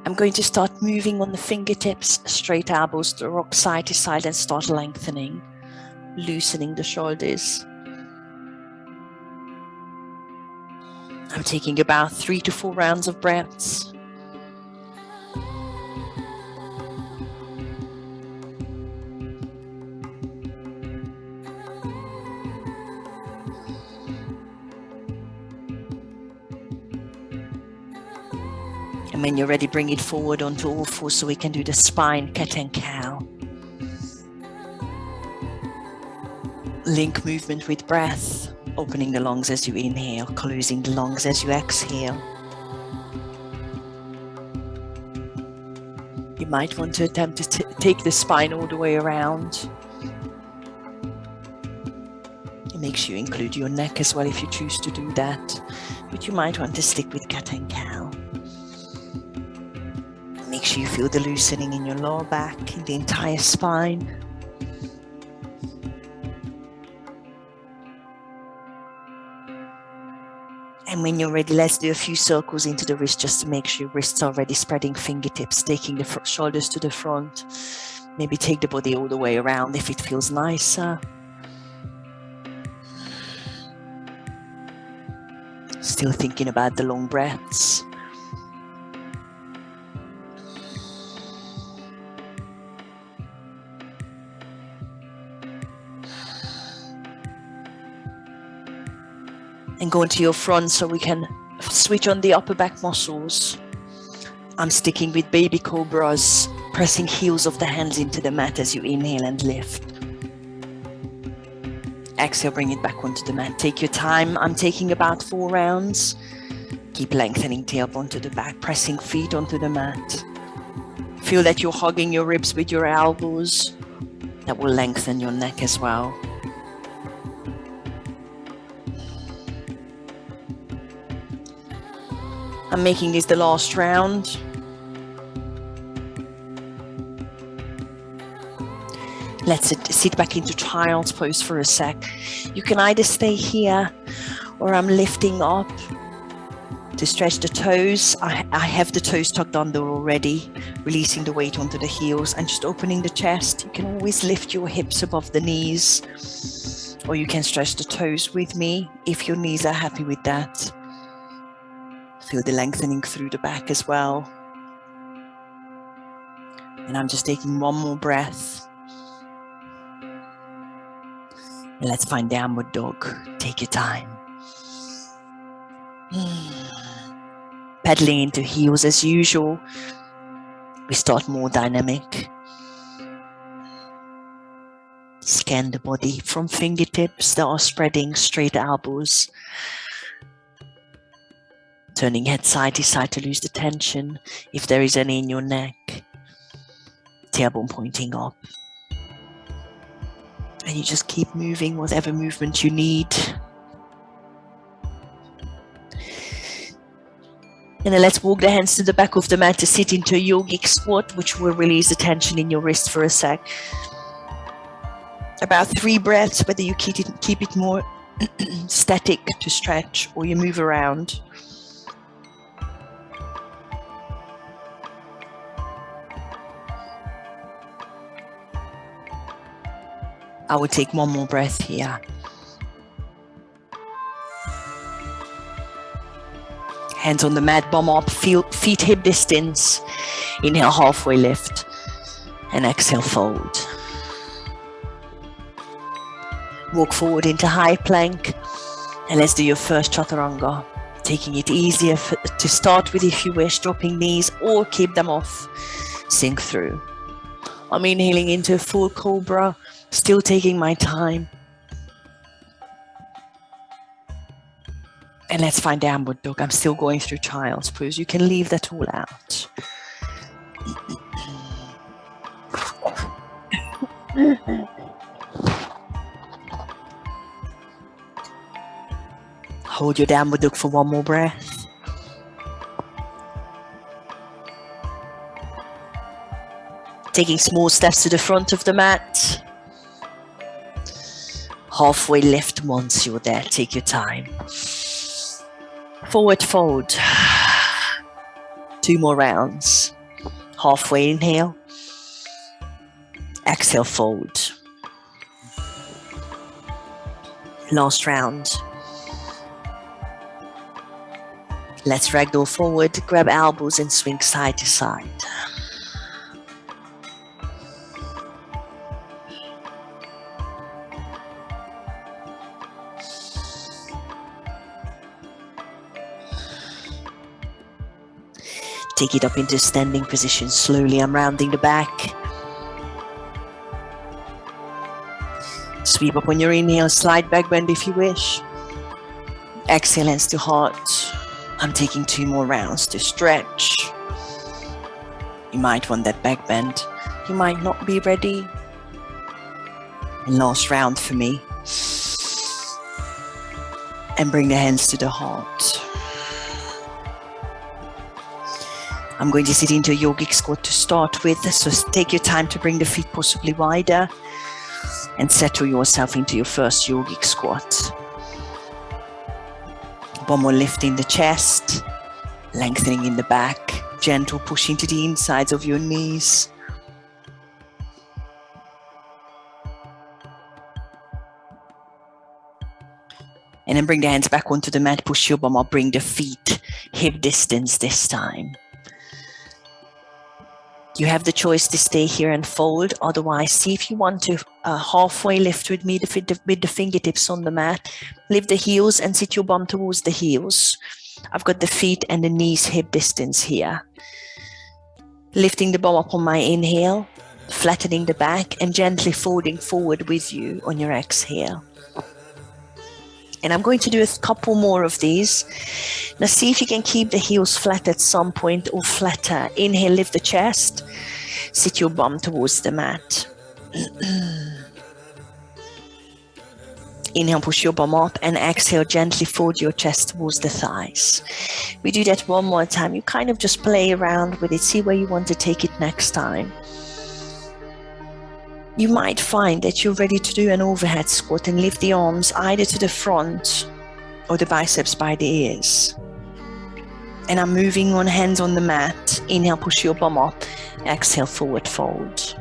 I'm going to start moving on the fingertips, straight elbows to rock side to side and start lengthening, loosening the shoulders. I'm taking about 3 to 4 rounds of breaths. And when you're ready, bring it forward onto all fours so we can do the spine, cat and cow. Link movement with breath, opening the lungs as you inhale, closing the lungs as you exhale. You might want to attempt to take the spine all the way around. And make sure you include your neck as well if you choose to do that. But you might want to stick with cat and cow. Make sure you feel the loosening in your lower back, in the entire spine. And when you're ready, let's do a few circles into the wrist just to make sure your wrists are ready, spreading fingertips, taking the shoulders to the front. Maybe take the body all the way around if it feels nicer. Still thinking about the long breaths. And go into your front so we can switch on the upper back muscles. I'm sticking with baby cobras, pressing heels of the hands into the mat as you inhale and lift. Exhale, bring it back onto the mat. Take your time. I'm taking about 4 rounds. Keep lengthening tailbone to the back, pressing feet onto the mat. Feel that you're hugging your ribs with your elbows. That will lengthen your neck as well. I'm making this the last round. Let's sit back into child's pose for a sec. You can either stay here or I'm lifting up to stretch the toes. I have the toes tucked under already, releasing the weight onto the heels and just opening the chest. You can always lift your hips above the knees, or you can stretch the toes with me if your knees are happy with that. Feel the lengthening through the back as well. And I'm just taking one more breath. And let's find downward dog. Take your time. Pedaling into heels as usual. We start more dynamic. Scan the body from fingertips that are spreading, straight elbows. Turning head side to side to lose the tension, if there is any in your neck. Tailbone pointing up. And you just keep moving, whatever movement you need. And then let's walk the hands to the back of the mat to sit into a yogic squat, which will release the tension in your wrist for a sec. About 3 breaths, whether you keep it more static to stretch or you move around. I will take one more breath here. Hands on the mat, bum up, feet hip distance. Inhale, halfway lift. And exhale, fold. Walk forward into high plank. And let's do your first Chaturanga. Taking it easier to start with if you wish, dropping knees or keep them off. Sink through. I'm inhaling into a full cobra. Still taking my time. And let's find downward dog. I'm still going through child's pose. You can leave that all out. Hold your downward dog for one more breath. Taking small steps to the front of the mat. Halfway lift once you're there. Take your time. Forward fold. 2 more rounds. Halfway inhale. Exhale, fold. Last round. Let's ragdoll forward, grab elbows and swing side to side. Take it up into standing position slowly. I'm rounding the back. Sweep up on your inhale, slide back bend if you wish. Exhale, hands to heart. I'm taking 2 more rounds to stretch. You might want that back bend. You might not be ready. And last round for me. And bring the hands to the heart. I'm going to sit into a yogic squat to start with. So take your time to bring the feet possibly wider and settle yourself into your first yogic squat. One more lift in the chest, lengthening in the back, gentle pushing to the insides of your knees. And then bring the hands back onto the mat, push your bum up, bring the feet hip distance this time. You have the choice to stay here and fold. Otherwise, see if you want to halfway lift with me with the fingertips on the mat. Lift the heels and sit your bum towards the heels. I've got the feet and the knees hip distance here. Lifting the bum up on my inhale, flattening the back and gently folding forward with you on your exhale. And I'm going to do a couple more of these. Now see if you can keep the heels flat at some point or flatter. Inhale, lift the chest. Sit your bum towards the mat. Inhale, push your bum up and exhale, gently fold your chest towards the thighs. We do that one more time. You kind of just play around with it. See where you want to take it next time. You might find that you're ready to do an overhead squat and lift the arms either to the front or the biceps by the ears. And I'm moving on hands on the mat. Inhale, push your bum up. Exhale, forward fold.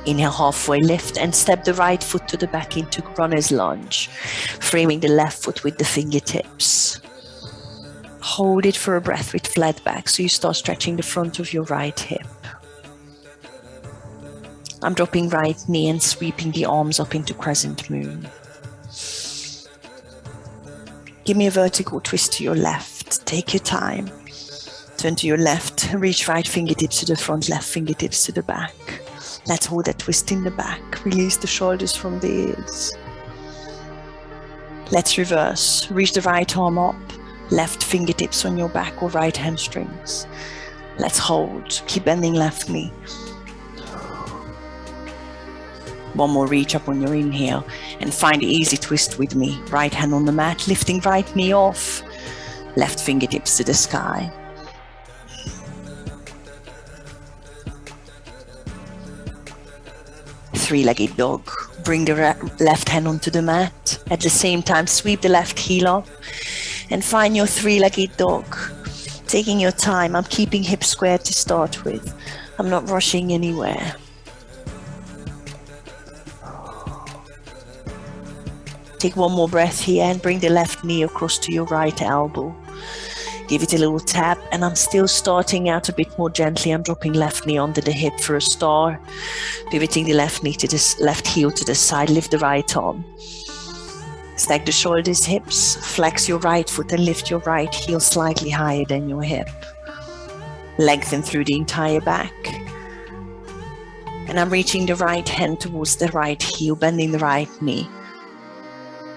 Inhale, halfway lift and step the right foot to the back into runner's lunge, framing the left foot with the fingertips. Hold it for a breath with flat back so you start stretching the front of your right hip. I'm dropping right knee and sweeping the arms up into crescent moon. Give me a vertical twist to your left. Take your time. Turn to your left. Reach right fingertips to the front, left fingertips to the back. Let's hold that twist in the back. Release the shoulders from the ears. Let's reverse. Reach the right arm up. Left fingertips on your back or right hamstrings. Let's hold. Keep bending left knee. One more reach up on your inhale and find the easy twist with me. Right hand on the mat, lifting right knee off. Left fingertips to the sky. Three-legged dog. Bring the left hand onto the mat. At the same time, sweep the left heel up and find your three-legged dog. Taking your time. I'm keeping hips square to start with. I'm not rushing anywhere. Take one more breath here and bring the left knee across to your right elbow. Give it a little tap and I'm still starting out a bit more gently. I'm dropping left knee onto the hip for a star. Pivoting the left knee to the left heel to the side. Lift the right arm. Stack the shoulders, hips. Flex your right foot and lift your right heel slightly higher than your hip. Lengthen through the entire back. And I'm reaching the right hand towards the right heel, bending the right knee.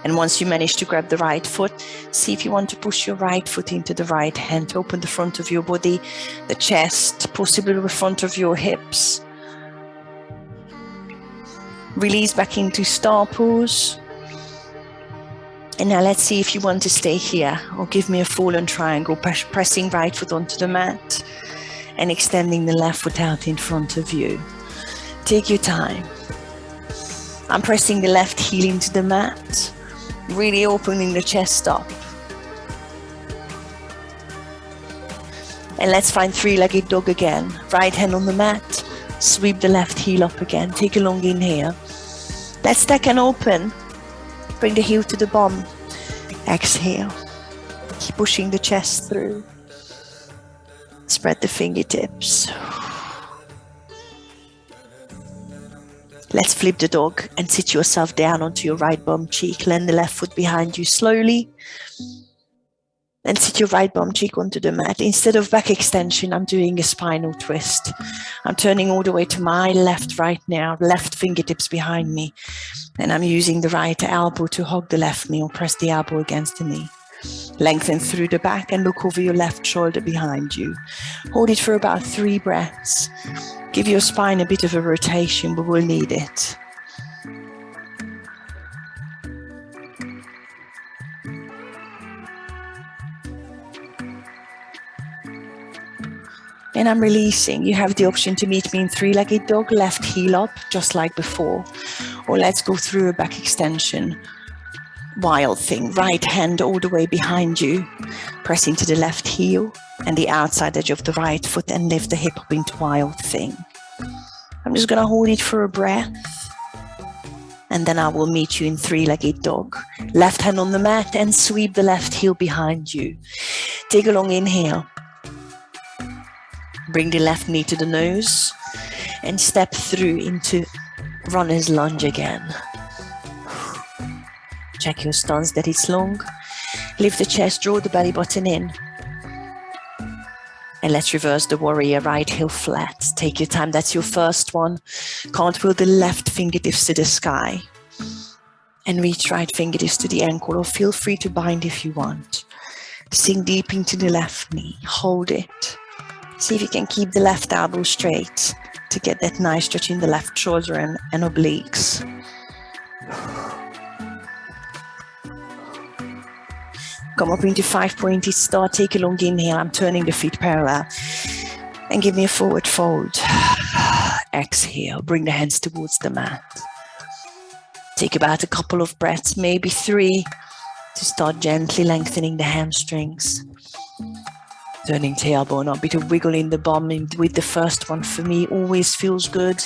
And once you manage to grab the right foot, see if you want to push your right foot into the right hand. Open the front of your body, the chest, possibly the front of your hips. Release back into star pose. And now let's see if you want to stay here or give me a fallen triangle, pressing right foot onto the mat and extending the left foot out in front of you. Take your time. I'm pressing the left heel into the mat. Really opening the chest up. And let's find three-legged dog again. Right hand on the mat. Sweep the left heel up again. Take a long inhale. Let's stack and open. Bring the heel to the bum. Exhale. Keep pushing the chest through. Spread the fingertips. Let's flip the dog and sit yourself down onto your right bum cheek. Land the left foot behind you slowly. And sit your right bum cheek onto the mat. Instead of back extension, I'm doing a spinal twist. I'm turning all the way to my left right now, left fingertips behind me. And I'm using the right elbow to hug the left knee or press the elbow against the knee. Lengthen through the back and look over your left shoulder behind you. Hold it for about 3 breaths. Give your spine a bit of a rotation, but we'll need it. And I'm releasing. You have the option to meet me in three-legged dog, left heel up, just like before. Or let's go through a back extension. Wild thing, right hand all the way behind you. Press into the left heel and the outside edge of the right foot and lift the hip up into wild thing. I'm just going to hold it for a breath. And then I will meet you in three-legged dog. Left hand on the mat and sweep the left heel behind you. Take a long inhale. Bring the left knee to the nose and step through into runner's lunge again. Check your stance that it's long. Lift the chest, draw the belly button in. And let's reverse the warrior, right heel flat. Take your time, that's your first one. Cartwheel the left fingertips to the sky. And reach right fingertips to the ankle, or feel free to bind if you want. Sink deep into the left knee, hold it. See if you can keep the left elbow straight to get that nice stretch in the left shoulder and obliques. Come up into 5-pointed start. Take a long inhale. I'm turning the feet parallel. And give me a forward fold. Exhale. Bring the hands towards the mat. Take about a couple of breaths, maybe 3, to start gently lengthening the hamstrings. Turning tailbone up, bit of wiggle in the bum with the first one for me always feels good.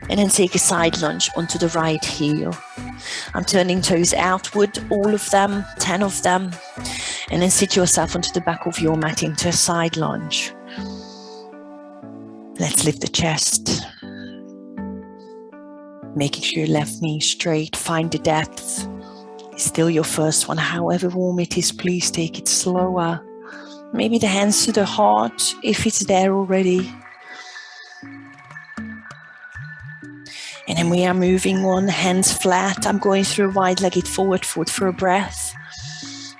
And then take a side lunge onto the right heel. I'm turning toes outward, all of them, 10 of them. And then sit yourself onto the back of your mat into a side lunge. Let's lift the chest. Making sure your left knee straight, find the depth. Still your first one, however warm it is, please take it slower. Maybe the hands to the heart, if it's there already. And then we are moving on, hands flat. I'm going through a wide-legged forward fold for a breath.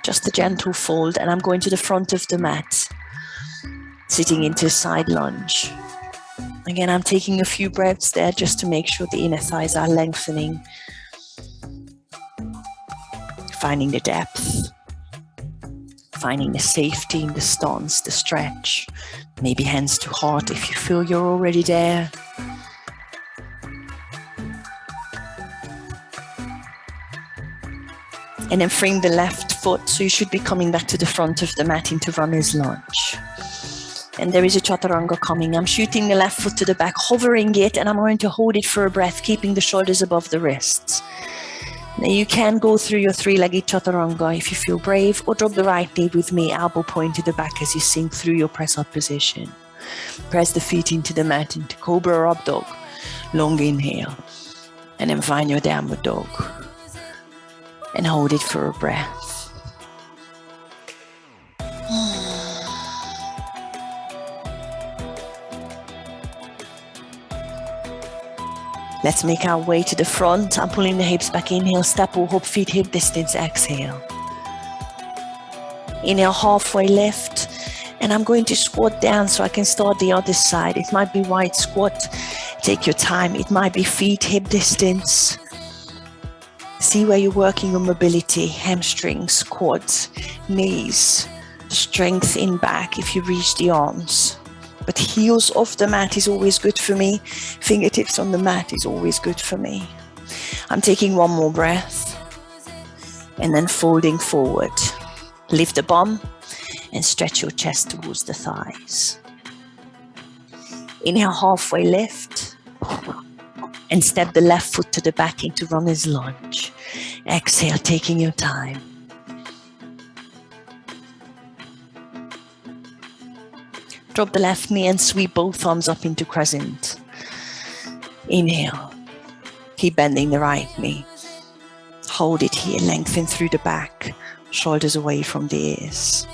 Just a gentle fold, and I'm going to the front of the mat. Sitting into a side lunge. Again, I'm taking a few breaths there just to make sure the inner thighs are lengthening. Finding the depth, finding the safety in the stance, the stretch, maybe hands to heart if you feel you're already there. And then frame the left foot, so you should be coming back to the front of the mat into runner's lunge. And there is a Chaturanga coming. I'm shooting the left foot to the back, hovering it, and I'm going to hold it for a breath, keeping the shoulders above the wrists. Now you can go through your three-legged Chaturanga if you feel brave, or drop the right knee with me, elbow point to the back as you sink through your press-up position. Press the feet into the mat, into Cobra or Up Dog. Long inhale. And then find your Downward Dog. And hold it for a breath. Let's make our way to the front. I'm pulling the hips back. Inhale, step or hop, feet hip distance. Exhale. Inhale, halfway lift. And I'm going to squat down so I can start the other side. It might be wide squat. Take your time. It might be feet hip distance. See where you're working on mobility, hamstrings, quads, knees, strength in back if you reach the arms. But heels off the mat is always good for me. Fingertips on the mat is always good for me. I'm taking one more breath. And then folding forward. Lift the bum and stretch your chest towards the thighs. Inhale, halfway lift. And step the left foot to the back into runner's lunge. Exhale, taking your time. Drop the left knee and sweep both arms up into crescent. Inhale. Keep bending the right knee. Hold it here, lengthen through the back, shoulders away from the ears.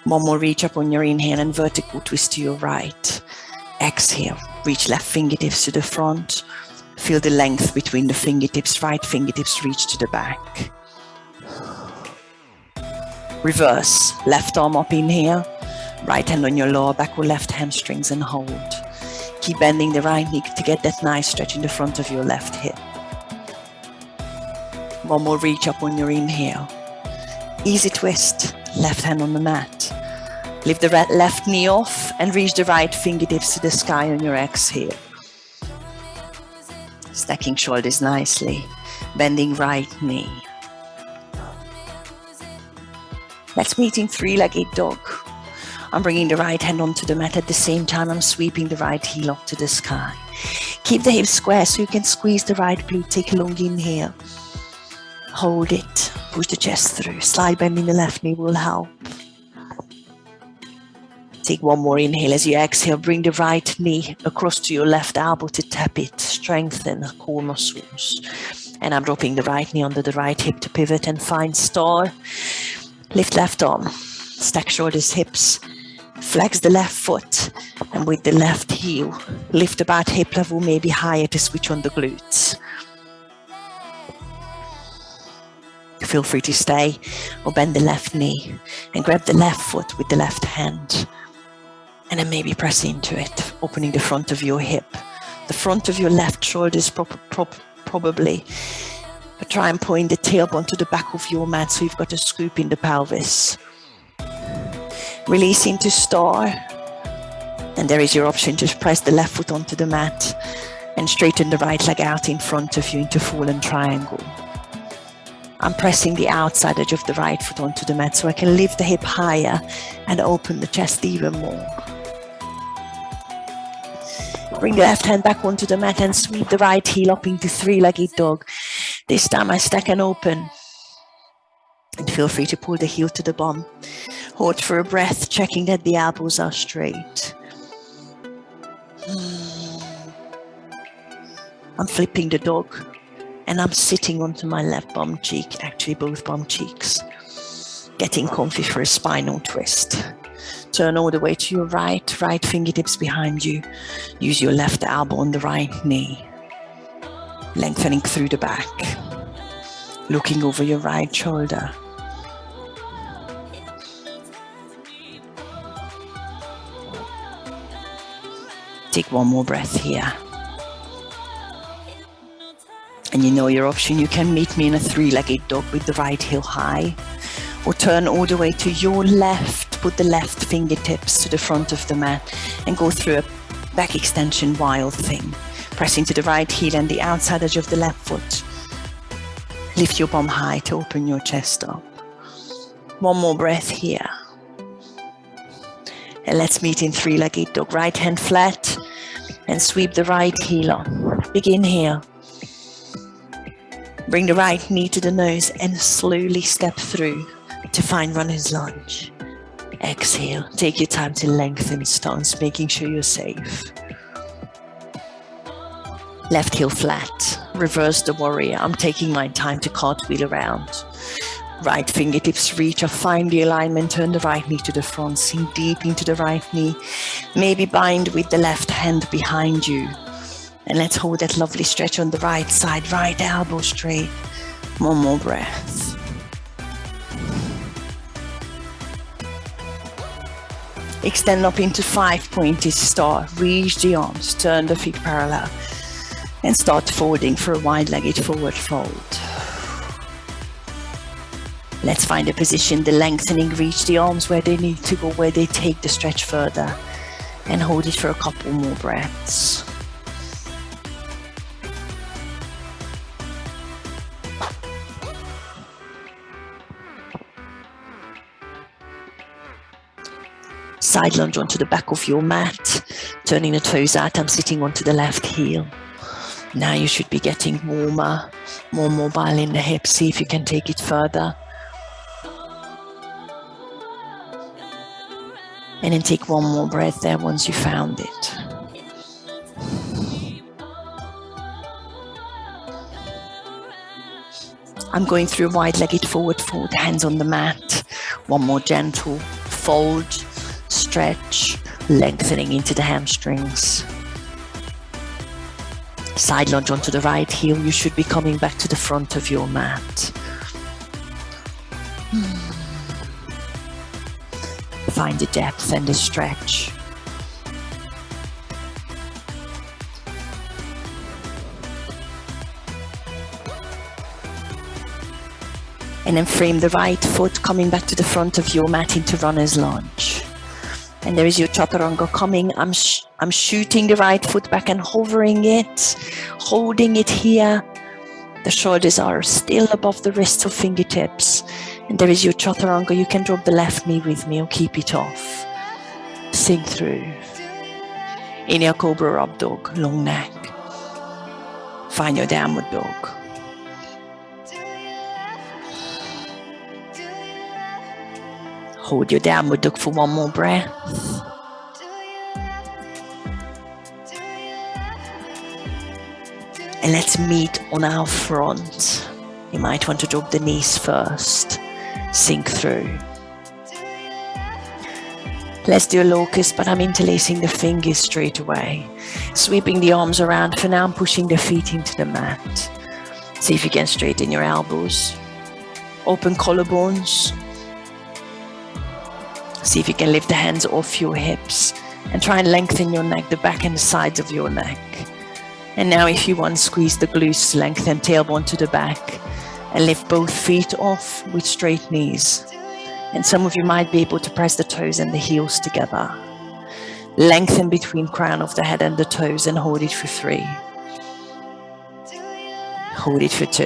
One more reach up on your inhale and vertical twist to your right. Exhale, reach left fingertips to the front. Feel the length between the fingertips, right fingertips reach to the back. Reverse, left arm up in here, right hand on your lower back or left hamstrings and hold. Keep bending the right knee to get that nice stretch in the front of your left hip. One more reach up on your inhale. Easy twist, left hand on the mat. Lift the left knee off and reach the right fingertips to the sky on your exhale. Stacking shoulders nicely, bending right knee. Let's meet in three-legged dog. I'm bringing the right hand onto the mat at the same time I'm sweeping the right heel up to the sky. Keep the hips square so you can squeeze the right glute. Take a long inhale. Hold it. Push the chest through. Slide bending the left knee will help. Take one more inhale. As you exhale, bring the right knee across to your left elbow to tap it. Strengthen core muscles. And I'm dropping the right knee under the right hip to pivot and find star. Lift left arm. Stack shoulders, hips. Flex the left foot. And with the left heel, lift about hip level, maybe higher to switch on the glutes. Feel free to stay or bend the left knee and grab the left foot with the left hand. And then maybe press into it, opening the front of your hip. The front of your left shoulder is probably, but try and point the tailbone to the back of your mat so you've got a scoop in the pelvis. Release into star. And there is your option to press the left foot onto the mat and straighten the right leg out in front of you into fallen triangle. I'm pressing the outside edge of the right foot onto the mat so I can lift the hip higher and open the chest even more. Bring the left hand back onto the mat and sweep the right heel up into three-legged dog. This time I stack and open. And feel free to pull the heel to the bum. Hold for a breath, checking that the elbows are straight. I'm flipping the dog. And I'm sitting onto my left bum cheek, actually both bum cheeks. Getting comfy for a spinal twist. Turn all the way to your right fingertips behind you. Use your left elbow on the right knee. Lengthening through the back. Looking over your right shoulder. Take one more breath here. And you know your option, you can meet me in a three-legged dog with the right heel high, or turn all the way to your left, put the left fingertips to the front of the mat and go through a back extension wild thing, pressing to the right heel and the outside edge of the left foot. Lift your bum high to open your chest up. One more breath here. And let's meet in three-legged dog. Right hand flat and sweep the right heel up. Big inhale. Bring the right knee to the nose and slowly step through to find runner's lunge. Exhale. Take your time to lengthen stance, making sure you're safe. Left heel flat. Reverse the warrior. I'm taking my time to cartwheel around. Right fingertips reach or find the alignment. Turn the right knee to the front. Sink deep into the right knee. Maybe bind with the left hand behind you. And let's hold that lovely stretch on the right side, right elbow straight. One more breath. Extend up into 5-pointed star. Reach the arms, turn the feet parallel. And start folding for a wide-legged forward fold. Let's find a position, the lengthening, reach the arms where they need to go, where they take the stretch further. And hold it for a couple more breaths. Side lunge onto the back of your mat, turning the toes out. I'm sitting onto the left heel. Now you should be getting warmer, more mobile in the hips. See if you can take it further. And then take one more breath there once you found it. I'm going through a wide-legged forward fold, hands on the mat. One more gentle fold, stretch, lengthening into the hamstrings. Side lunge onto the right heel. You should be coming back to the front of your mat. Find the depth and the stretch. And then frame the right foot coming back to the front of your mat into runner's lunge. And there is your Chaturanga coming. I'm shooting the right foot back and hovering it, holding it here. The shoulders are still above the wrists or fingertips. And there is your Chaturanga. You can drop the left knee with me or keep it off. Sink through. Inhale, Cobra Up Dog, long neck. Find your Downward Dog. Hold your Downward Dog for one more breath. And let's meet on our front. You might want to drop the knees first. Sink through. Let's do a locust, but I'm interlacing the fingers straight away. Sweeping the arms around. For now, I'm pushing the feet into the mat. See if you can straighten your elbows. Open collarbones. See if you can lift the hands off your hips and try and lengthen your neck, the back and the sides of your neck. And now if you want, squeeze the glutes, lengthen tailbone to the back and lift both feet off with straight knees. And some of you might be able to press the toes and the heels together. Lengthen between crown of the head and the toes and hold it for 3. Hold it for 2.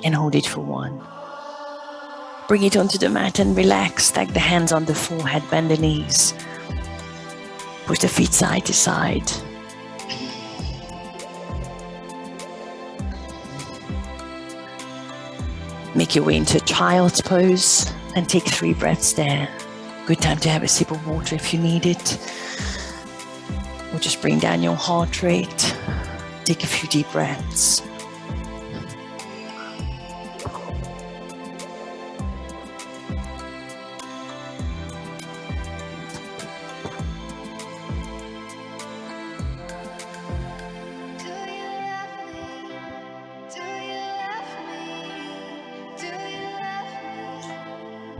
And hold it for 1. Bring it onto the mat and relax. Stack the hands on the forehead, bend the knees. Push the feet side to side. Make your way into child's pose and take 3 breaths there. Good time to have a sip of water if you need it. Or just bring down your heart rate. Take a few deep breaths.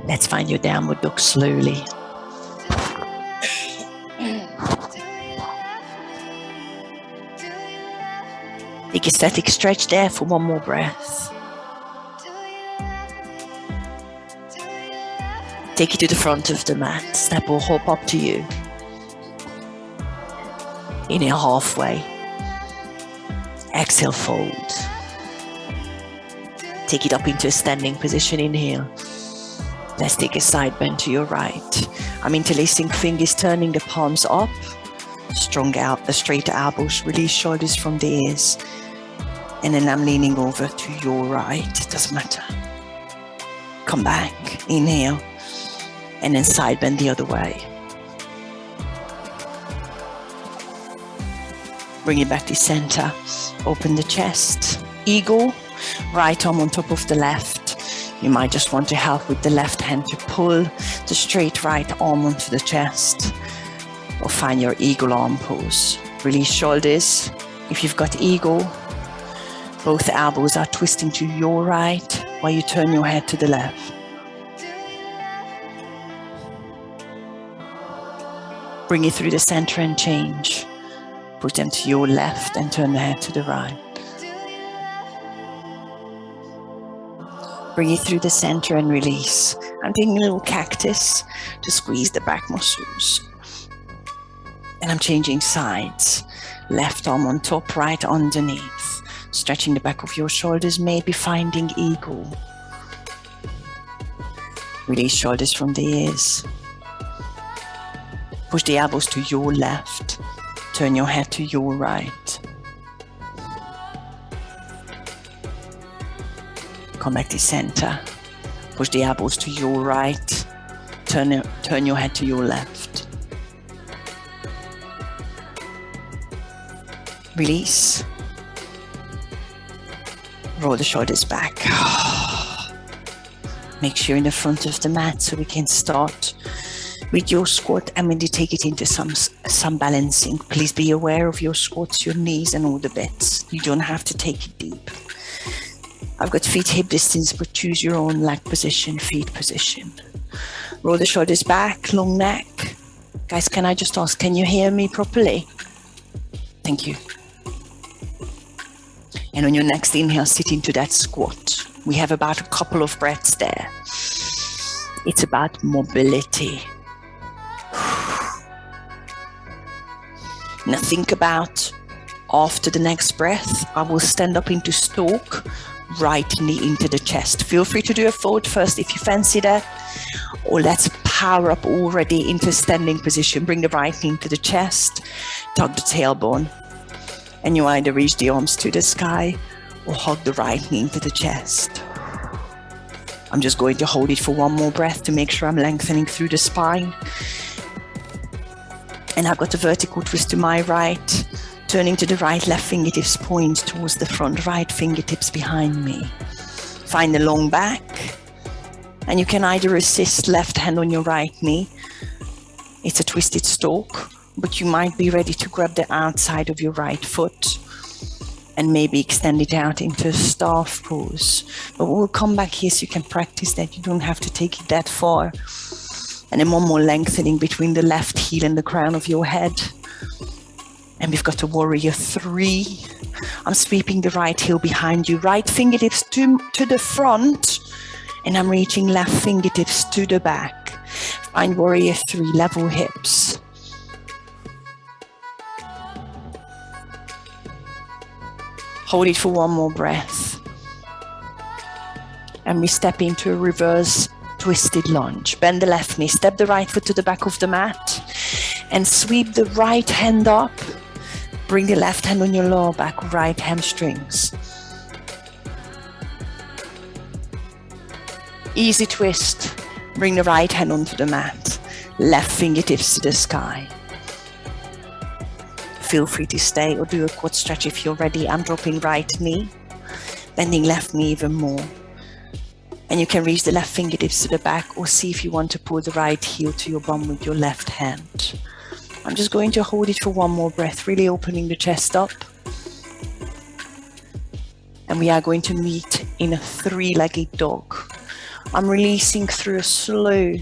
Let's find your Downward Dog slowly. Take a static stretch there for one more breath. Take it to the front of the mat. Step or hop up to you. Inhale halfway. Exhale, fold. Take it up into a standing position. Inhale. Let's take a side bend to your right. I'm interlacing fingers, turning the palms up. Strong out, the straight elbows, release shoulders from the ears. And then I'm leaning over to your right. It doesn't matter. Come back, inhale. And then side bend the other way. Bring it back to center. Open the chest. Eagle, right arm on top of the left. You might just want to help with the left hand to pull the straight right arm onto the chest. Or find your eagle arm pose. Release shoulders. If you've got eagle, both elbows are twisting to your right while you turn your head to the left. Bring it through the center and change. Put them to your left and turn the head to the right. Bring it through the center and release. I'm doing a little cactus to squeeze the back muscles. And I'm changing sides. Left arm on top, right underneath. Stretching the back of your shoulders, maybe finding eagle. Release shoulders from the ears. Push the elbows to your left. Turn your head to your right. Come back to center. Push the elbows to your right. Turn your head to your left. Release. Roll the shoulders back. Make sure you're in the front of the mat so we can start with your squat and maybe take it into some balancing. Please be aware of your squats, your knees and all the bits. You don't have to take it deep. I've got feet hip distance, but choose your own leg position, feet position. Roll the shoulders back, long neck. Guys, can I just ask, can you hear me properly? Thank you. And on your next inhale, sit into that squat. We have about a couple of breaths there. It's about mobility. Now think about, after the next breath, I will stand up into stalk, right knee into the chest. Feel free to do a forward first if you fancy that. Or let's power up already into standing position. Bring the right knee into the chest, tug the tailbone. And you either reach the arms to the sky or hug the right knee into the chest. I'm just going to hold it for one more breath to make sure I'm lengthening through the spine. And I've got a vertical twist to my right, turning to the right, left fingertips point towards the front, right fingertips behind me. Find the long back, and you can either assist left hand on your right knee. It's a twisted stalk, but you might be ready to grab the outside of your right foot and maybe extend it out into a staff pose. But we'll come back here so you can practice that. You don't have to take it that far. And then one more lengthening between the left heel and the crown of your head. And we've got a warrior 3. I'm sweeping the right heel behind you. Right fingertips to the front. And I'm reaching left fingertips to the back. Find warrior 3, level hips. Hold it for one more breath. And we step into a reverse twisted lunge. Bend the left knee, step the right foot to the back of the mat, and sweep the right hand up. Bring the left hand on your lower back, right hamstrings. Easy twist. Bring the right hand onto the mat. Left fingertips to the sky. Feel free to stay or do a quad stretch if you're ready. I'm dropping right knee, bending left knee even more. And you can reach the left fingertips to the back or see if you want to pull the right heel to your bum with your left hand. I'm just going to hold it for one more breath, really opening the chest up. And we are going to meet in a 3-legged dog. I'm releasing through a slow,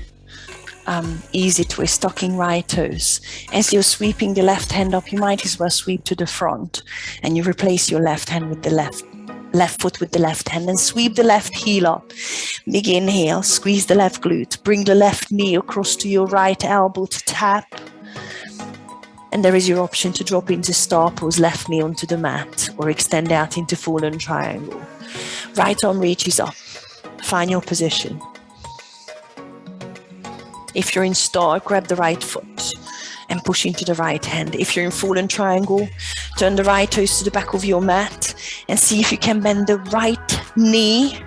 easy twist, tucking right toes. As you're sweeping the left hand up, you might as well sweep to the front and you replace your left hand with the left foot with the left hand and sweep the left heel up. Big inhale, squeeze the left glute, bring the left knee across to your right elbow to tap. And there is your option to drop into star pose, left knee onto the mat or extend out into fallen triangle. Right arm reaches up, find your position. If you're in star, grab the right foot and push into the right hand. If you're in fallen triangle, turn the right toes to the back of your mat and see if you can bend the right knee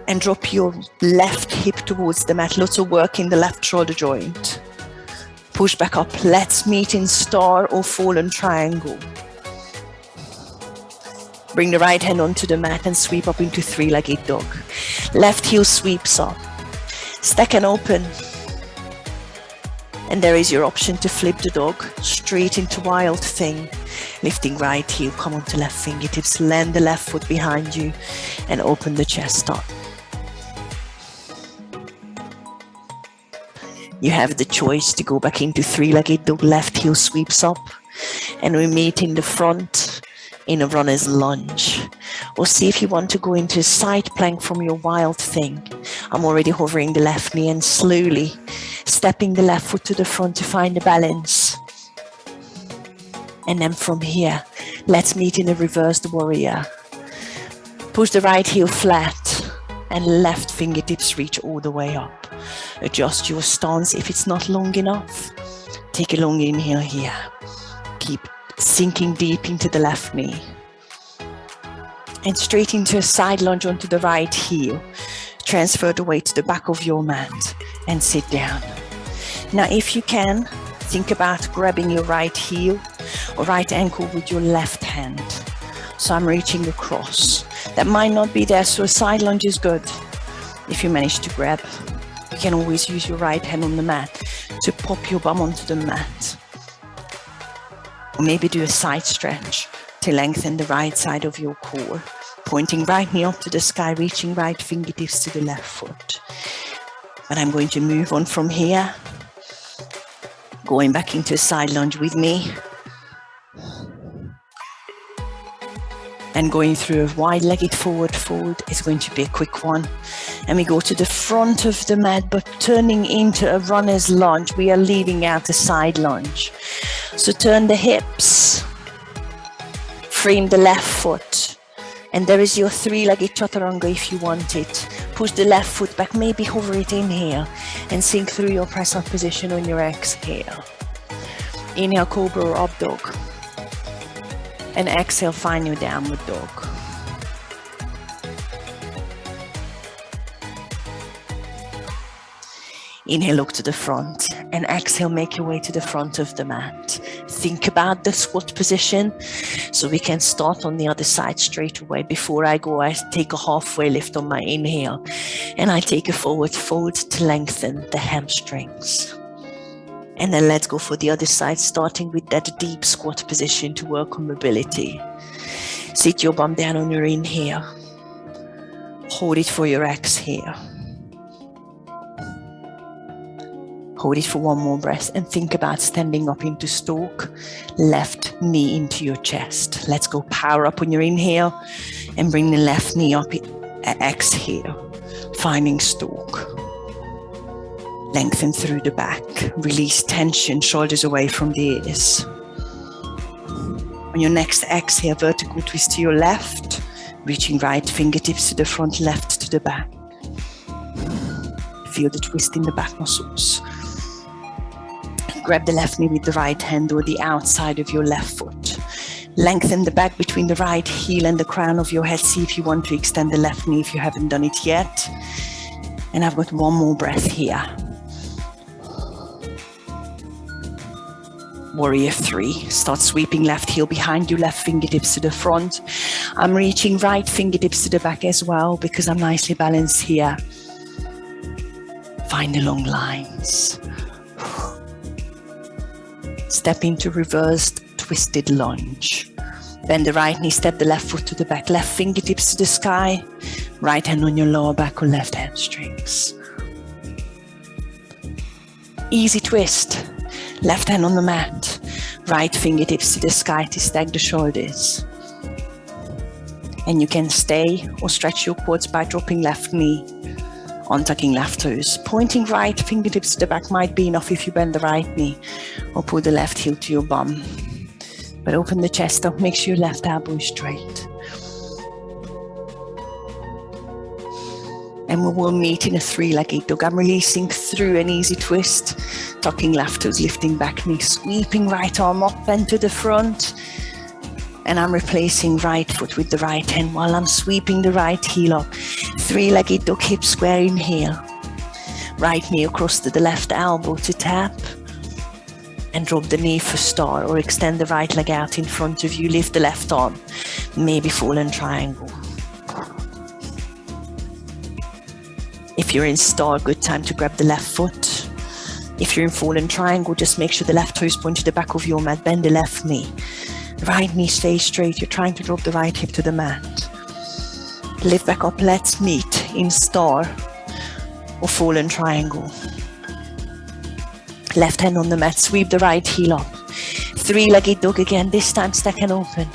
and drop your left hip towards the mat. Lots of work in the left shoulder joint. Push back up. Let's meet in star or fallen triangle. Bring the right hand onto the mat and sweep up into 3-legged dog. Left heel sweeps up. Stack and open. And there is your option to flip the dog straight into wild thing. Lifting right heel, come onto left fingertips, land the left foot behind you and open the chest up. You have the choice to go back into 3-legged dog, left heel sweeps up, and we meet in the front in a runner's lunge. Or see if you want to go into a side plank from your wild thing. I'm already hovering the left knee and slowly stepping the left foot to the front to find the balance. And then from here, let's meet in a reversed warrior. Push the right heel flat. and left fingertips reach all the way up. Adjust your stance if it's not long enough. Take a long inhale here. Keep sinking deep into the left knee. And straight into a side lunge onto the right heel. Transfer the weight to the back of your mat and sit down. Now, if you can, think about grabbing your right heel or right ankle with your left hand. So I'm reaching across. That might not be there, so a side lunge is good. If you manage to grab, you can always use your right hand on the mat to pop your bum onto the mat. Or maybe do a side stretch to lengthen the right side of your core. Pointing right knee up to the sky, reaching right fingertips to the left foot. But I'm going to move on from here. Going back into a side lunge with me. And going through a wide-legged forward fold is going to be a quick one. And we go to the front of the mat, but turning into a runner's lunge. We are leaving out the side lunge. So turn the hips. Frame the left foot. And there is your three-legged Chaturanga if you want it. Push the left foot back, maybe hover it in here. And sink through your press-up position on your exhale. Inhale, Cobra or Up Dog. And exhale, find your Downward Dog. Inhale, look to the front. And exhale, make your way to the front of the mat. Think about the squat position. So we can start on the other side straight away. Before I go, I take a halfway lift on my inhale. And I take a forward fold to lengthen the hamstrings. And then let's go for the other side, starting with that deep squat position to work on mobility. Sit your bum down on your inhale. Hold it for your exhale. Hold it for one more breath and think about standing up into stalk, left knee into your chest. Let's go power up on your inhale and bring the left knee up, exhale, finding stalk. Lengthen through the back, release tension, shoulders away from the ears. On your next exhale, vertical twist to your left, reaching right fingertips to the front, left to the back. Feel the twist in the back muscles. Grab the left knee with the right hand or the outside of your left foot. Lengthen the back between the right heel and the crown of your head. See if you want to extend the left knee if you haven't done it yet. And I've got one more breath here. Warrior 3. Start sweeping left heel behind you, left fingertips to the front. I'm reaching right fingertips to the back as well because I'm nicely balanced here. Find the long lines. Step into reversed twisted lunge. Bend the right knee, step the left foot to the back, left fingertips to the sky, right hand on your lower back or left hamstrings. Easy twist. Left hand on the mat, right fingertips to the sky to stack the shoulders. And you can stay or stretch your quads by dropping left knee, untucking left toes. Pointing right fingertips to the back might be enough if you bend the right knee or pull the left heel to your bum. But open the chest up, make sure your left elbow is straight. And we will meet in a three-legged dog. I'm releasing through an easy twist, tucking left toes, lifting back knee, sweeping right arm up and to the front. And I'm replacing right foot with the right hand while I'm sweeping the right heel up. Three-legged dog, hip square, inhale. Right knee across to the left elbow to tap. And drop the knee for star or extend the right leg out in front of you. Lift the left arm, maybe fallen triangle. If you're in star, good time to grab the left foot. If you're in fallen triangle, just make sure the left toe is pointed to the back of your mat. Bend the left knee. Right knee stays straight. You're trying to drop the right hip to the mat. Lift back up. Let's meet in star or fallen triangle. Left hand on the mat. Sweep the right heel up. Three-legged dog again. This time stack and open.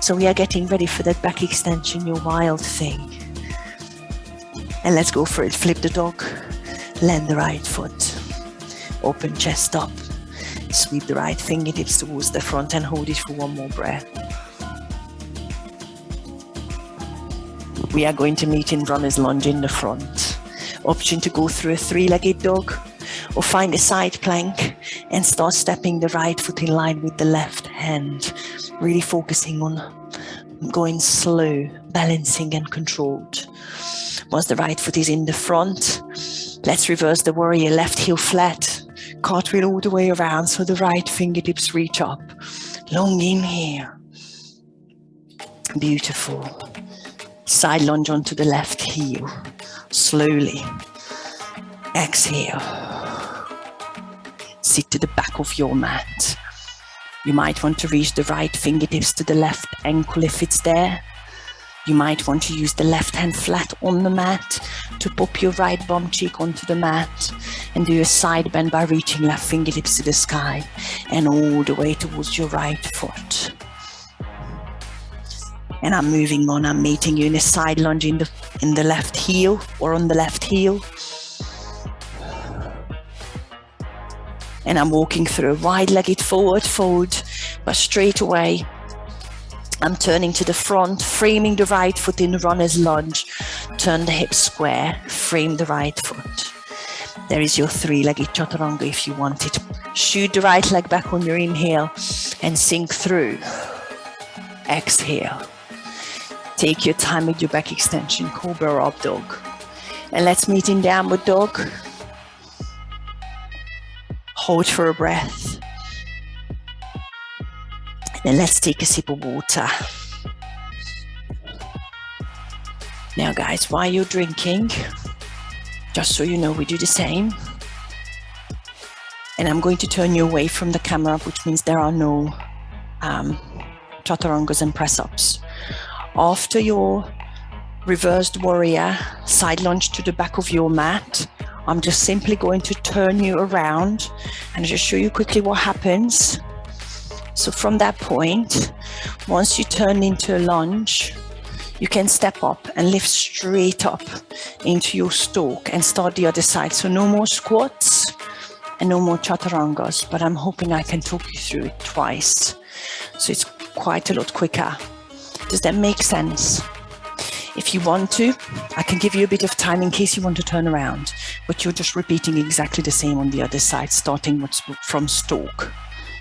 So we are getting ready for that back extension, your wild thing. And let's go for it. Flip the dog. Land the right foot. Open chest up. Sweep the right fingertips towards the front and hold it for one more breath. We are going to meet in runner's lunge in the front. Option to go through a three-legged dog, or find a side plank and start stepping the right foot in line with the left hand, really focusing on going slow, balancing and controlled. Once the right foot is in the front, let's reverse the warrior, left heel flat, cartwheel all the way around so the right fingertips reach up. Long inhale. Beautiful. Side lunge onto the left heel. Slowly. Exhale. Sit to the back of your mat. You might want to reach the right fingertips to the left ankle if it's there. You might want to use the left hand flat on the mat to pop your right bum cheek onto the mat and do a side bend by reaching left fingertips to the sky and all the way towards your right foot. And I'm moving on. I'm meeting you in a side lunge in the left heel or on the left heel. And I'm walking through a wide-legged forward fold, but straight away I'm turning to the front, framing the right foot in runner's lunge. Turn the hips square, frame the right foot. There is your three-legged Chaturanga if you want it. Shoot the right leg back on your inhale and sink through. Exhale. Take your time with your back extension, Cobra or Up Dog. And let's meet in Downward Dog. Hold for a breath. Then let's take a sip of water. Now guys, while you're drinking, just so you know, we do the same. And I'm going to turn you away from the camera, which means there are no Chaturangas and press-ups. After your reversed warrior, side lunge to the back of your mat, I'm just simply going to turn you around and just show you quickly what happens. So from that point, once you turn into a lunge, you can step up and lift straight up into your stalk and start the other side. So no more squats and no more Chaturangas, but I'm hoping I can talk you through it twice. So it's quite a lot quicker. Does that make sense? If you want to, I can give you a bit of time in case you want to turn around, but you're just repeating exactly the same on the other side, starting from stalk.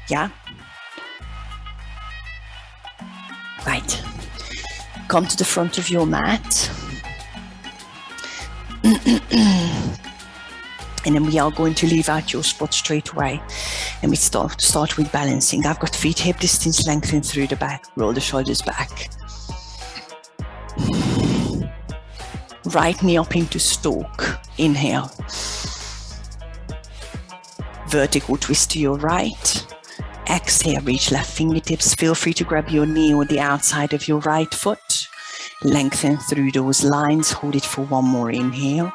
Yeah? Right. Come to the front of your mat. And then we are going to leave out your spot straight away. And we start with balancing. I've got feet hip distance lengthened through the back. Roll the shoulders back. Right knee up into stalk. Inhale. Vertical twist to your right. Exhale, reach left fingertips. Feel free to grab your knee or the outside of your right foot. Lengthen through those lines. Hold it for one more inhale.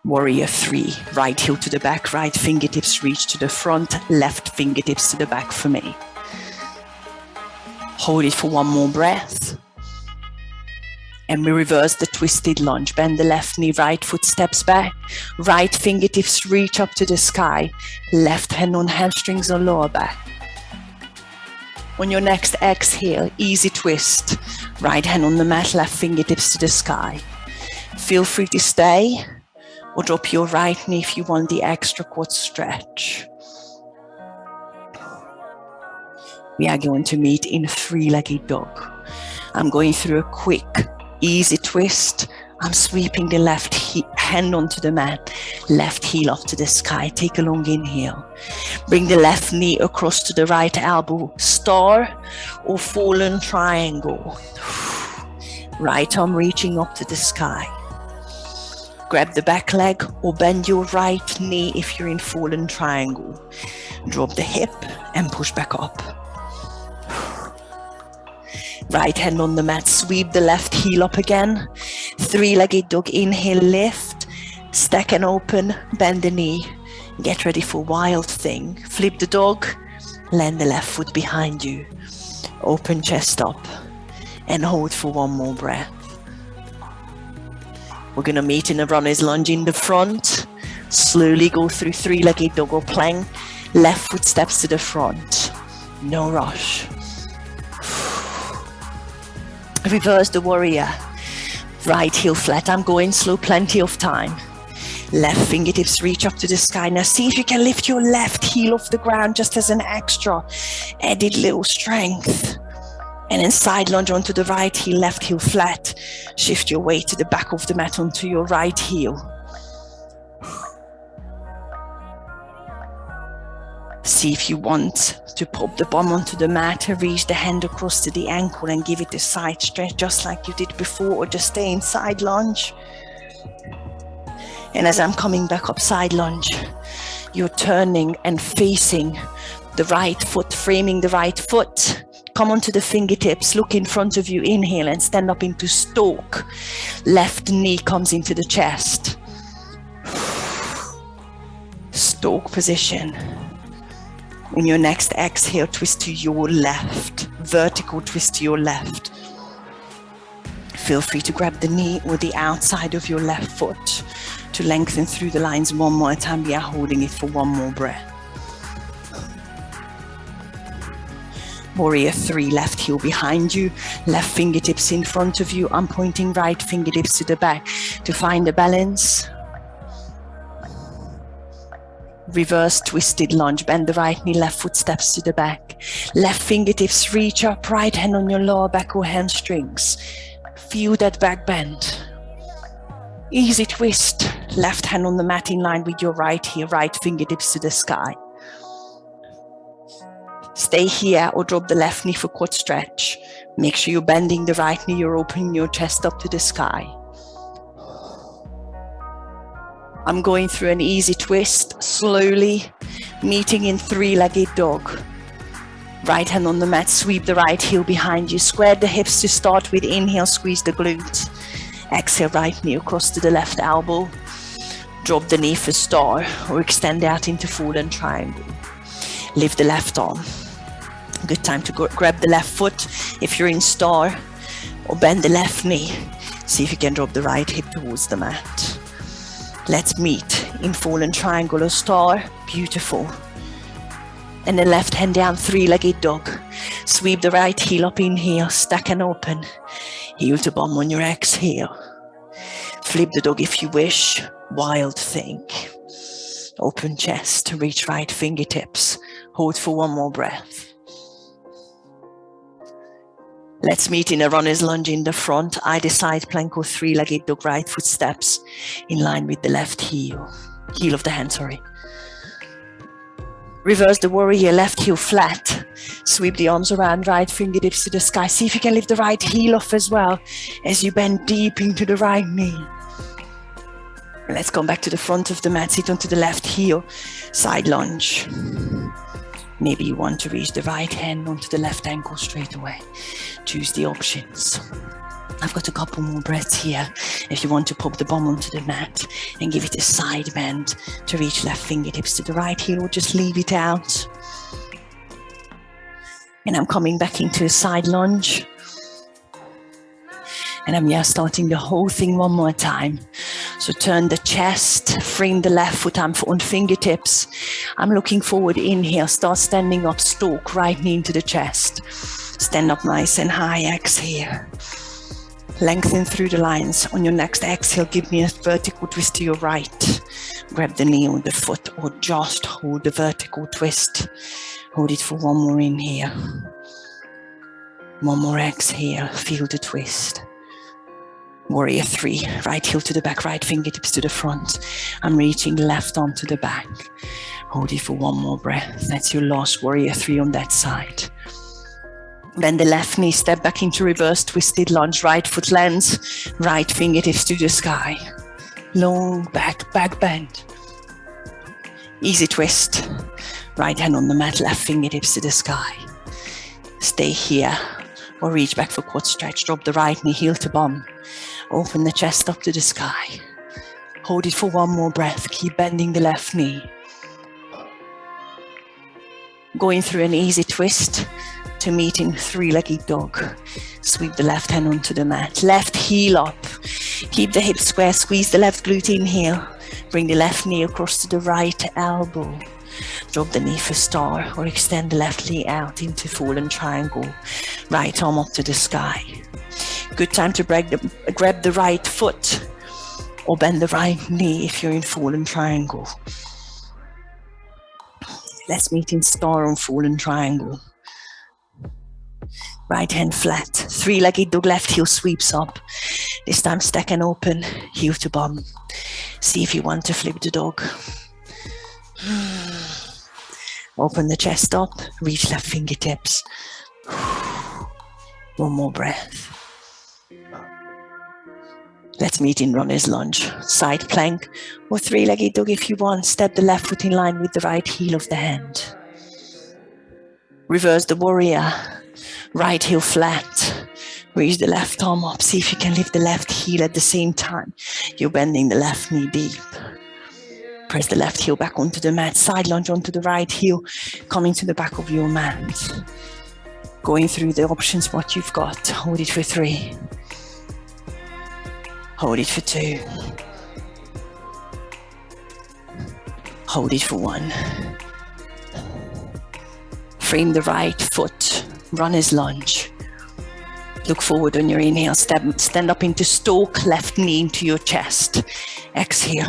Warrior 3. Right heel to the back. Right fingertips reach to the front. Left fingertips to the back for me. Hold it for one more breath. And we reverse the twisted lunge. Bend the left knee, right foot steps back. Right fingertips reach up to the sky. Left hand on hamstrings or lower back. On your next exhale, easy twist. Right hand on the mat, left fingertips to the sky. Feel free to stay or drop your right knee if you want the extra quad stretch. We are going to meet in three-legged dog. I'm going through a quick, easy twist. I'm sweeping the left hand onto the mat, left heel up to the sky. Take a long inhale. Bring the left knee across to the right elbow, star or fallen triangle. Right arm reaching up to the sky. Grab the back leg or bend your right knee if you're in fallen triangle. Drop the hip and push back up. Right hand on the mat, sweep the left heel up again. Three-legged dog, inhale, lift, stack and open, bend the knee. Get ready for wild thing. Flip the dog, land the left foot behind you. Open chest up and hold for one more breath. We're gonna meet in a runner's lunge in the front. Slowly go through three-legged dog or plank. Left foot steps to the front. No rush. Reverse the warrior. Right heel flat. I'm going slow, plenty of time. Left fingertips reach up to the sky. Now see if you can lift your left heel off the ground just as an extra added little strength. And then side lunge onto the right heel, left heel flat. Shift your weight to the back of the mat onto your right heel. See if you want to pop the bum onto the mat and reach the hand across to the ankle and give it a side stretch just like you did before, or just stay in side lunge. And as I'm coming back up side lunge, you're turning and facing the right foot, framing the right foot. Come onto the fingertips, look in front of you, inhale and stand up into stalk. Left knee comes into the chest. Stalk position. In your next exhale, twist to your left, vertical twist to your left. Feel free to grab the knee or the outside of your left foot to lengthen through the lines one more time. We are holding it for one more breath. Warrior 3, left heel behind you, left fingertips in front of you. I'm pointing right fingertips to the back to find the balance. Reverse twisted lunge, bend the right knee, left foot steps to the back. Left fingertips reach up, right hand on your lower back or hamstrings. Feel that back bend. Easy twist, left hand on the mat in line with your right heel, right fingertips to the sky. Stay here or drop the left knee for quad stretch. Make sure you're bending the right knee, you're opening your chest up to the sky. I'm going through an easy twist, slowly, meeting in three-legged dog. Right hand on the mat, sweep the right heel behind you. Square the hips to start with. Inhale, squeeze the glute. Exhale, right knee across to the left elbow. Drop the knee for star or extend out into fallen triangle. Lift the left arm. Good time to grab the left foot if you're in star, or bend the left knee. See if you can drop the right hip towards the mat. Let's meet in fallen triangle or star. Beautiful. And then left hand down, three-legged dog. Sweep the right heel up, inhale, stack and open. Heel to bum on your exhale. Flip the dog if you wish. Wild thing. Open chest, reach right fingertips. Hold for one more breath. Let's meet in a runner's lunge in the front, either side plank or three-legged dog, right foot steps in line with the left heel of the hand, sorry. Reverse the warrior, left heel flat. Sweep the arms around, right fingertips to the sky. See if you can lift the right heel off as well as you bend deep into the right knee. Let's come back to the front of the mat, sit onto the left heel, side lunge. Maybe you want to reach the right hand onto the left ankle straight away. Choose the options. I've got a couple more breaths here. If you want to pop the bum onto the mat and give it a side bend to reach left fingertips to the right heel, or just leave it out. And I'm coming back into a side lunge. And I'm now starting the whole thing one more time. So turn the chest, frame the left foot on fingertips. I'm looking forward, inhale, start standing up, stalk, right knee into the chest. Stand up nice and high, exhale. Lengthen through the lines. On your next exhale, give me a vertical twist to your right. Grab the knee on the foot or just hold the vertical twist. Hold it for one more inhale. One more exhale, feel the twist. Warrior 3, right heel to the back, right fingertips to the front. I'm reaching the left arm to the back. Hold it for one more breath. That's your last warrior 3 on that side. Bend the left knee, step back into reverse twisted lunge. Right foot lands, right fingertips to the sky. Long back bend. Easy twist. Right hand on the mat, left fingertips to the sky. Stay here or reach back for quad stretch. Drop the right knee, heel to bum. Open the chest up to the sky. Hold it for one more breath. Keep bending the left knee. Going through an easy twist to meeting three-legged dog. Sweep the left hand onto the mat. Left heel up. Keep the hips square. Squeeze the left glute. Inhale. Bring the left knee across to the right elbow. Drop the knee for star or extend the left knee out into fallen triangle. Right arm up to the sky. Good time to grab the right foot or bend the right knee if you're in fallen triangle. Let's meet in star on fallen triangle. Right hand flat, three-legged dog, left heel sweeps up. This time stack and open, heel to bum. See if you want to flip the dog. Open the chest up, reach left fingertips. One more breath. Let's meet in runner's lunge. Side plank or three-legged dog if you want. Step the left foot in line with the right heel of the hand. Reverse the warrior. Right heel flat. Reach the left arm up. See if you can lift the left heel at the same time. You're bending the left knee deep. Press the left heel back onto the mat. Side lunge onto the right heel. Coming to the back of your mat. Going through the options, what you've got. Hold it for 3. Hold it for 2. Hold it for 1. Frame the right foot. Runner's lunge. Look forward on your inhale. Stand up into stalk. Left knee into your chest. Exhale.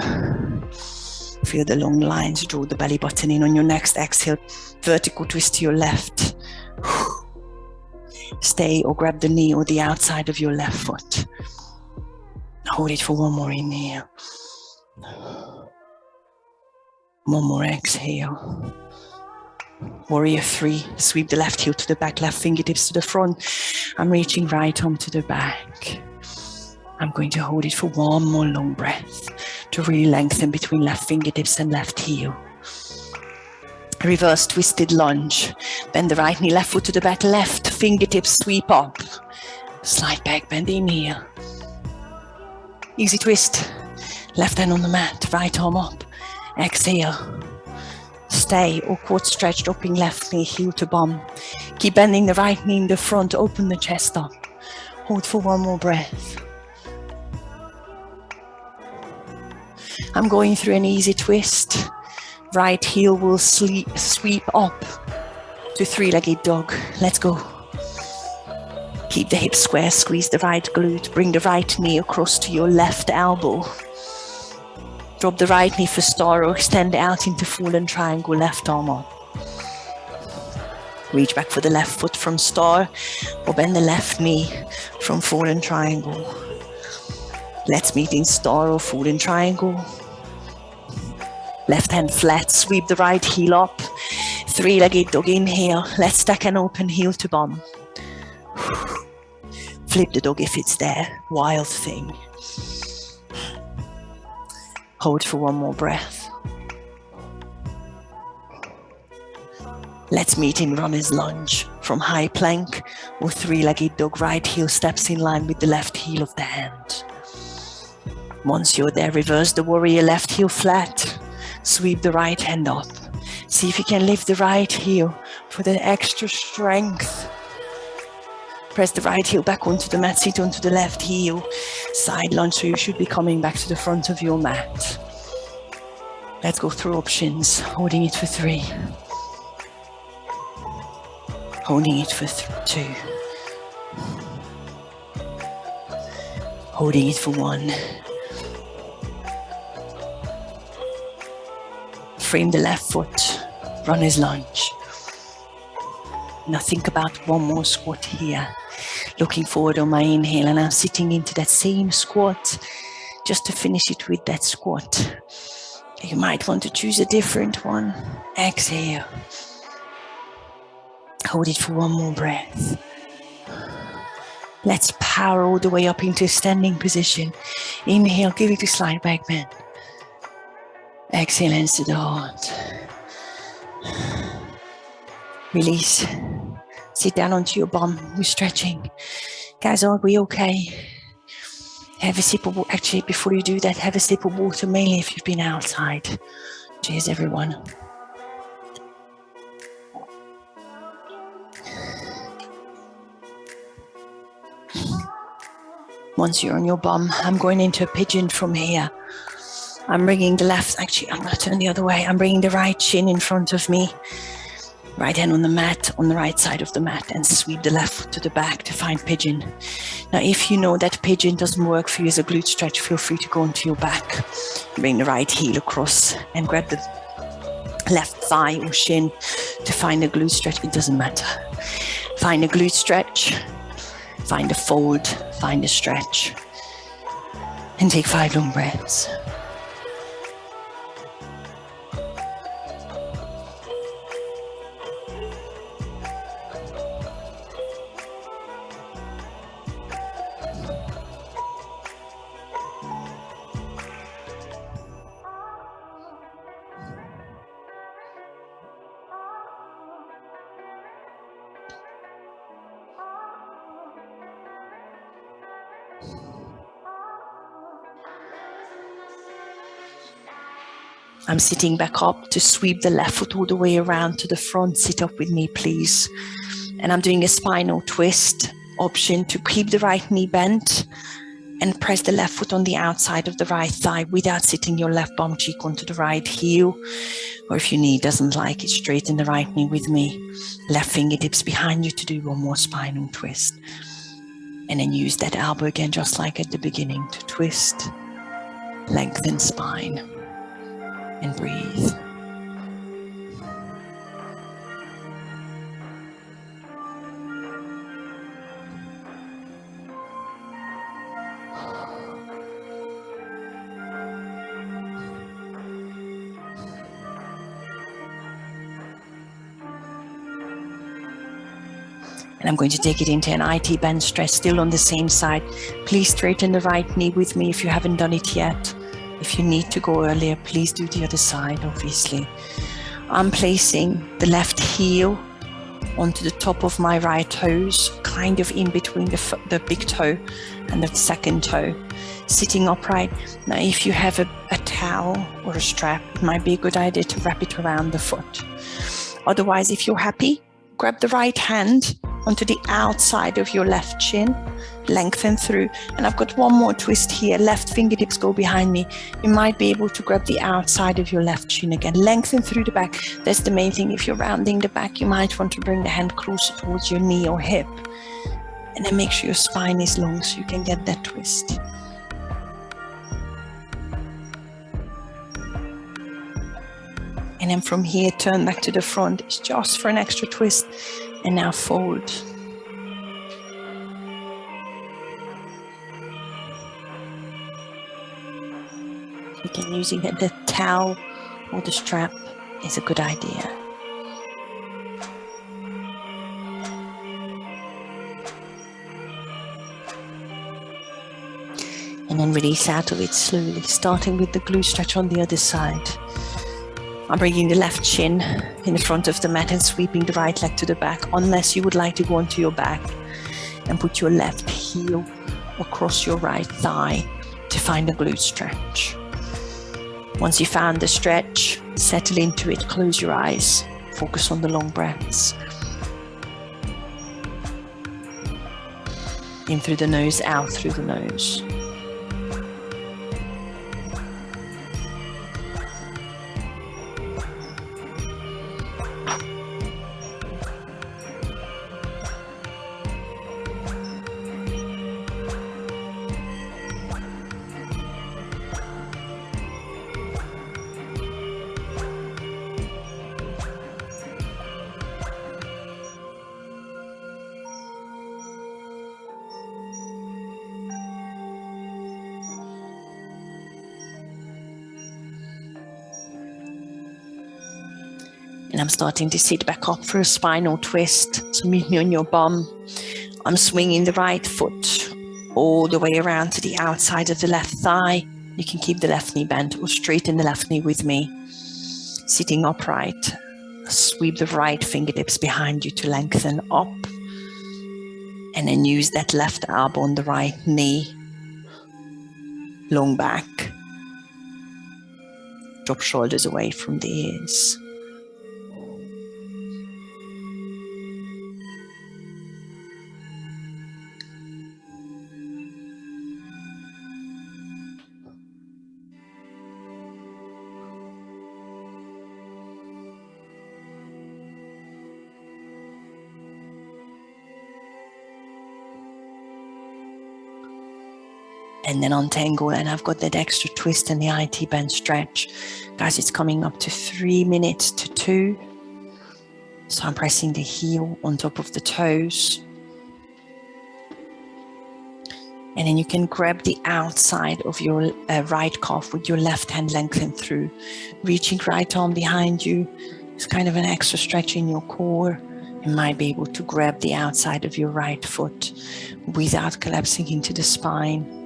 Feel the long lines. Draw the belly button in on your next exhale. Vertical twist to your left. Stay or grab the knee or the outside of your left foot. Hold it for 1 more inhale. 1 more exhale. Warrior 3, sweep the left heel to the back, left fingertips to the front. I'm reaching right arm to the back. I'm going to hold it for 1 more long breath to really lengthen between left fingertips and left heel. Reverse twisted lunge. Bend the right knee, left foot to the back, left fingertips sweep up. Slide back, bend the inhale. Easy twist. Left hand on the mat, right arm up. Exhale. Stay or quad stretch, dropping left knee, heel to bum. Keep bending the right knee in the front, open the chest up. Hold for 1 more breath. I'm going through an easy twist. Right heel will sweep up to three-legged dog. Let's go. Keep the hips square, squeeze the right glute, bring the right knee across to your left elbow. Drop the right knee for star or extend out into fallen triangle, left arm up. Reach back for the left foot from star or bend the left knee from fallen triangle. Let's meet in star or fallen triangle. Left hand flat, sweep the right heel up. Three-legged dog, inhale. Let's stack and open, heel to bum. Flip the dog if it's there, wild thing. Hold for 1 more breath. Let's meet in runner's lunge. From high plank or three-legged dog, right heel steps in line with the left heel of the hand. Once you're there, reverse the warrior, left heel flat. Sweep the right hand up. See if you can lift the right heel for the extra strength. Press the right heel back onto the mat, sit onto the left heel. Side lunge, so you should be coming back to the front of your mat. Let's go through options. Holding it for 3. Holding it for 2. Holding it for 1. Frame the left foot, runner's lunge. Now think about 1 more squat here. Looking forward on my inhale, and I'm sitting into that same squat just to finish it with that squat. You might want to choose a different one. Exhale. Hold it for 1 more breath. Let's power all the way up into a standing position. Inhale, give it a slide back bend. Exhale, hands to the heart. Release. Sit down onto your bum. We're stretching. Guys, are we okay? Have a sip of water. Actually, before you do that, have a sip of water, mainly if you've been outside. Cheers, everyone. Once you're on your bum, I'm going into a pigeon from here. I'm bringing the left, actually, I'm going to turn the other way. I'm bringing the right shin in front of me. Right hand on the mat, on the right side of the mat, and sweep the left foot to the back to find pigeon. Now, if you know that pigeon doesn't work for you as a glute stretch, feel free to go onto your back. Bring the right heel across and grab the left thigh or shin to find a glute stretch. It doesn't matter. Find a glute stretch, find a fold, find a stretch, and take 5 long breaths. I'm sitting back up to sweep the left foot all the way around to the front. Sit up with me, please. And I'm doing a spinal twist option to keep the right knee bent and press the left foot on the outside of the right thigh without sitting your left bum cheek onto the right heel. Or if your knee doesn't like it, straighten the right knee with me. Left fingertips behind you to do one more spinal twist. And then use that elbow again, just like at the beginning, to twist, lengthen spine, and breathe. And I'm going to take it into an IT bend stretch, still on the same side. Please straighten the right knee with me if you haven't done it yet. If you need to go earlier, please do the other side, obviously. I'm placing the left heel onto the top of my right toes, kind of in between the big toe and the second toe, sitting upright. Now, if you have a towel or a strap, it might be a good idea to wrap it around the foot. Otherwise, if you're happy, grab the right hand onto the outside of your left shin, lengthen through. And I've got one more twist here. Left fingertips go behind me. You might be able to grab the outside of your left shin again. Lengthen through the back. That's the main thing. If you're rounding the back, you might want to bring the hand closer towards your knee or hip. And then make sure your spine is long so you can get that twist. And then from here, turn back to the front. It's just for an extra twist. And now fold. Again, using the towel or the strap is a good idea. And then release out of it slowly, starting with the glute stretch on the other side. I'm bringing the left shin in the front of the mat and sweeping the right leg to the back, unless you would like to go onto your back and put your left heel across your right thigh to find a glute stretch. Once you found the stretch, settle into it, close your eyes, focus on the long breaths. In through the nose, out through the nose. And I'm starting to sit back up for a spinal twist. So meet me on your bum. I'm swinging the right foot all the way around to the outside of the left thigh. You can keep the left knee bent or straighten the left knee with me. Sitting upright. Sweep the right fingertips behind you to lengthen up. And then use that left elbow on the right knee. Long back. Drop shoulders away from the ears. and then untangle, and I've got that extra twist and the IT band stretch. Guys, it's coming up to 3 minutes to 2. So I'm pressing the heel on top of the toes. And then you can grab the outside of your right calf with your left hand lengthened through, reaching right arm behind you. It's kind of an extra stretch in your core. You might be able to grab the outside of your right foot without collapsing into the spine.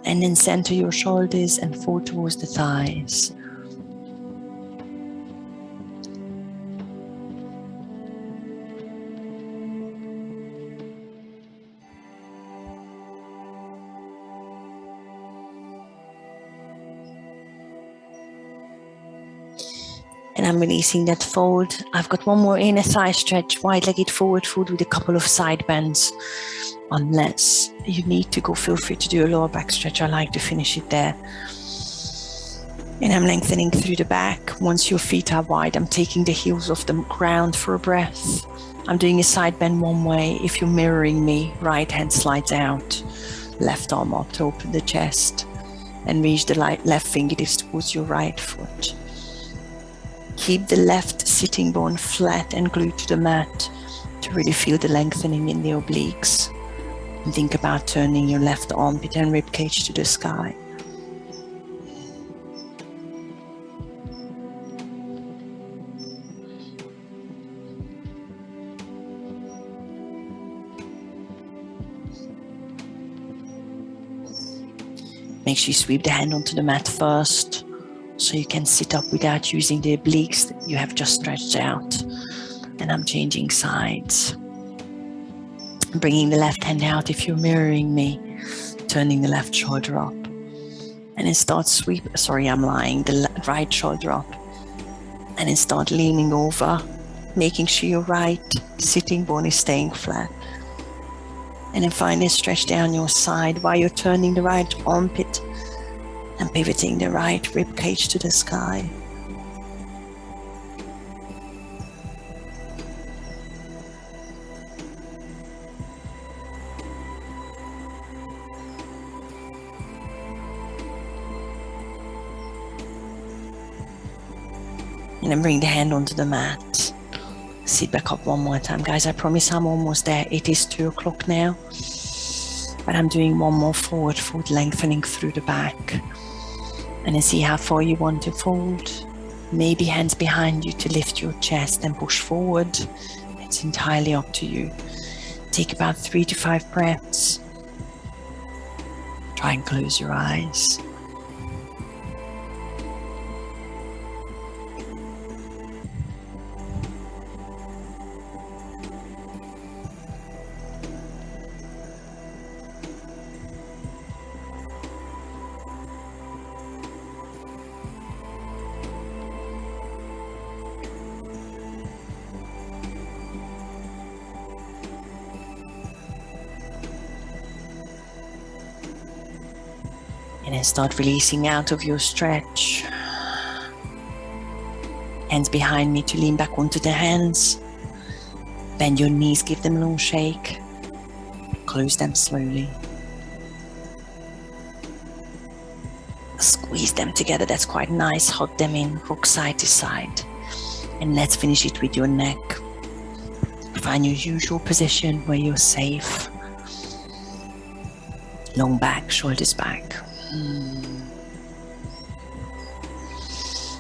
And then center your shoulders and fall towards the thighs. And I'm releasing that fold. I've got one more inner thigh stretch, wide-legged forward fold with a couple of side bends. Unless you need to go, feel free to do a lower back stretch. I like to finish it there. And I'm lengthening through the back. Once your feet are wide, I'm taking the heels off the ground for a breath. I'm doing a side bend one way. If you're mirroring me, right hand slides out, left arm up to open the chest, and reach the left fingertips towards your right foot. Keep the left sitting bone flat and glued to the mat to really feel the lengthening in the obliques. And think about turning your left armpit and ribcage to the sky. Make sure you sweep the hand onto the mat first, so you can sit up without using the obliques that you have just stretched out. And I'm changing sides. Bringing the left hand out if you're mirroring me, turning the left shoulder up. And then start I'm lying, the right shoulder up. And then start leaning over, making sure your right sitting bone is staying flat. And then finally stretch down your side while you're turning the right armpit and pivoting the right ribcage to the sky. And then bring the hand onto the mat. Sit back up one more time. Guys, I promise I'm almost there. It is 2 o'clock now. But I'm doing one more forward fold, lengthening through the back. And then see how far you want to fold. Maybe hands behind you to lift your chest and push forward. It's entirely up to you. Take about 3 to 5 breaths. Try and close your eyes. And then start releasing out of your stretch. Hands behind me to lean back onto the hands. Bend your knees, give them a little shake. Close them slowly. Squeeze them together, that's quite nice. Hug them in, rock side to side. And let's finish it with your neck. Find your usual position where you're safe. Long back, shoulders back.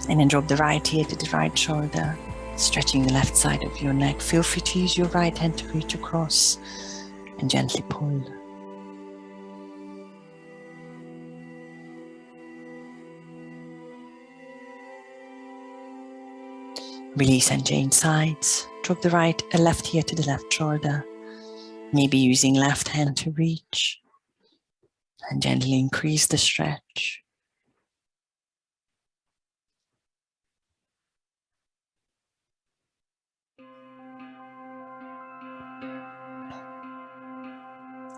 And then drop the right ear to the right shoulder, stretching the left side of your neck. Feel free to use your right hand to reach across and gently pull. Release and change sides. Drop the left ear to the left shoulder, maybe using left hand to reach. And gently increase the stretch.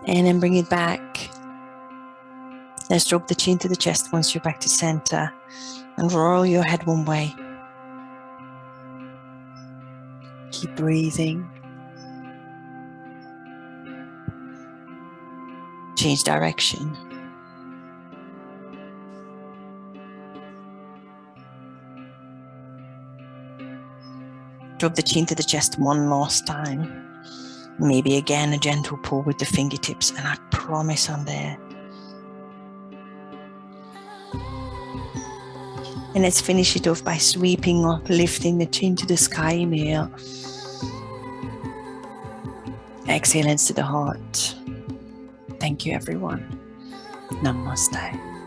And then bring it back. Let's drop the chin to the chest once you're back to center. And roll your head one way. Keep breathing. Change direction. Drop the chin to the chest one last time. Maybe again a gentle pull with the fingertips, and I promise I'm there. And let's finish it off by sweeping up, lifting the chin to the sky. Inhale. Exhale, hands to the heart. Thank you, everyone. Namaste.